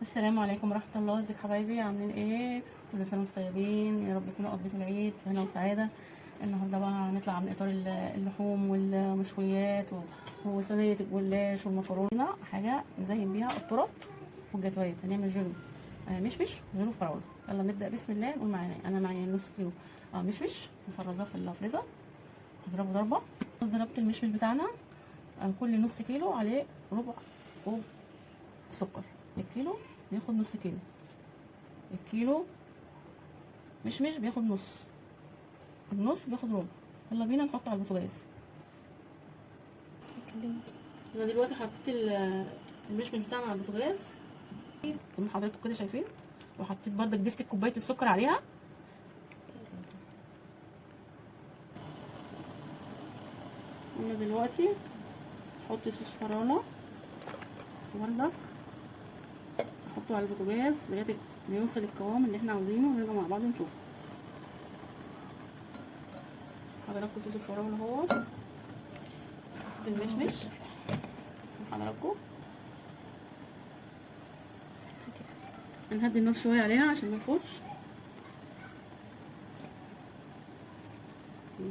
السلام عليكم ورحمة الله. ازيك حبايبي؟ عاملين ايه؟ كل سنة وانتم طيبين، يا رب تكونوا قضيتوا العيد في هنا وسعادة. النهارده بقى هنطلع من اطار اللحوم والمشويات وصينية الجلاش والمكرونة، حاجة نزين بيها التورت والجاتوهات. هنعمل جيلو مشمش جيلو فراولة. يلا نبدأ بسم الله. نقول معانا انا معايا نص كيلو مشمش مفرزاه في الفريزر، هضربه ضربة. ضربت المشمش بتاعنا، كل نص كيلو عليه ربع كوب سكر. الكيلو بياخد نص كيلو، الكيلو مشمش بياخد نص، النص بياخد ربع. يلا بينا نحطه على البوتاجاز. انا دلوقتي حطيت المشمش بتاعنا على البوتاجاز زي ما حضراتكم كده شايفين، وحطيت بردك ضفت كوبايه السكر عليها. انا دلوقتي احط صوص فراوله بردك، احطه على البوتاجاز لغايه ما يوصل القوام اللي احنا عاوزينه، ونرجع مع بعض نشوف. حضراتكم صوص الفراوله اهو، المشمش حضراتكم. هنهدي النار شويه عليها عشان ما تفوتش.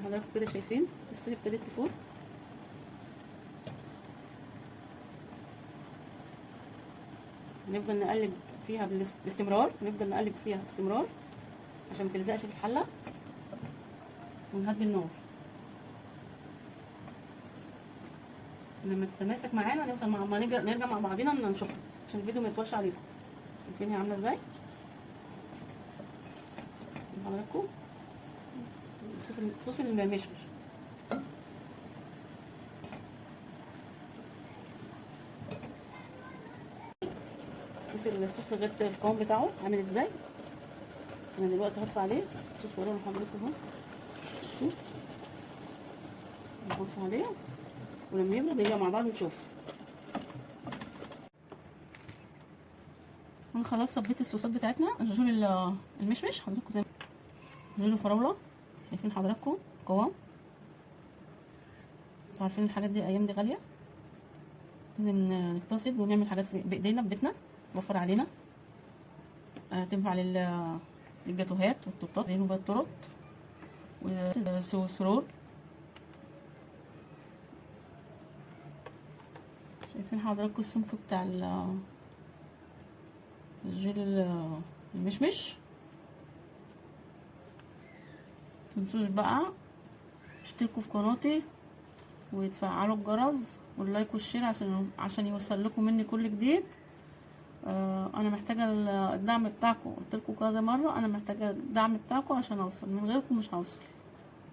حضراتكم كده شايفين بصوا هي ابتدت تفور. نفضل نقلب فيها باستمرار، نفضل نقلب فيها باستمرار عشان ما تلزقش في الحله، ونهدي النار لما تتماسك معانا. نوصل ما نرجع مع بعضينا نشوفها عشان الفيديو ما يطولش عليكم. شايفين هي عامله ازاي حضراتكم؟ صوص المشمش. بص الصوص لغايه القوام بتاعه عامل ازاي. انا دلوقتي هطفي عليه صوص فرن حضراتكم اهو، شوف هطفي عليه ولما يبرد نرجع مع بعض نشوف. انا خلاص صبيت الصوصات بتاعتنا. الجول المشمش حضراتكم زي جيلو فراوله، شايفين حضراتكم قوام. انتوا عارفين الحاجات دي ايام دي غاليه، لازم نقتصد ونعمل حاجات بايدينا في بيتنا توفر علينا. تنفع للجاتوهات والتورتات زي نوبات التورت والسرور. شايفين حضراتكم السمك بتاع الجيل المشمش. متنسوش بقى اشتركوا في قناتي وتفعلوا الجرس واللايك والشير عشان يوصل لكم مني كل جديد. انا محتاجه الدعم بتاعكم، قلت لكم كذا مره انا محتاجه الدعم بتاعكم عشان اوصل، من غيركم مش هوصل.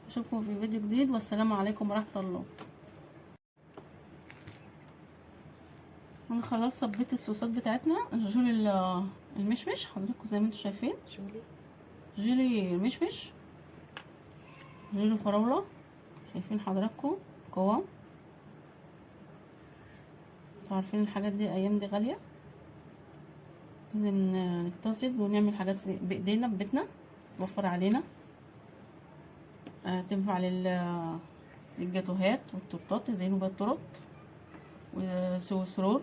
اشوفكم في فيديو جديد، والسلام عليكم ورحمه الله. انا خلاص صبيت الصوصات بتاعتنا. الجول المشمش حضراتكم زي ما انتم شايفين، جيلي مشمش جيلو فراوله، شايفين حضراتكم قوام. انتوا عارفين الحاجات دي ايام دي غاليه، لازم نقتصد ونعمل حاجات بايدينا في بيتنا توفر علينا. تنفع للجاتوهات والتورتات زي نوبات التورت والسرور.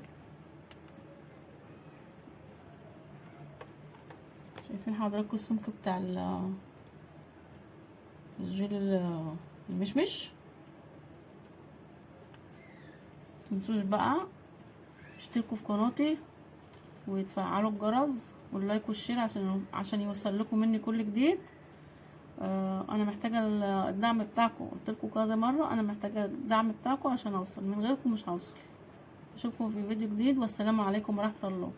شايفين حضراتكم السمك بتاع الجيل المشمش. متنسوش بقى اشتركوا في قناتي وتفعلوا الجرس واللايك والشير عشان يوصل لكم مني كل جديد. انا محتاجه الدعم بتاعكم، قلت لكم كذا مره انا محتاجه الدعم بتاعكم عشان اوصل، من غيركم مش هوصل. اشوفكم في فيديو جديد، والسلام عليكم ورحمه الله.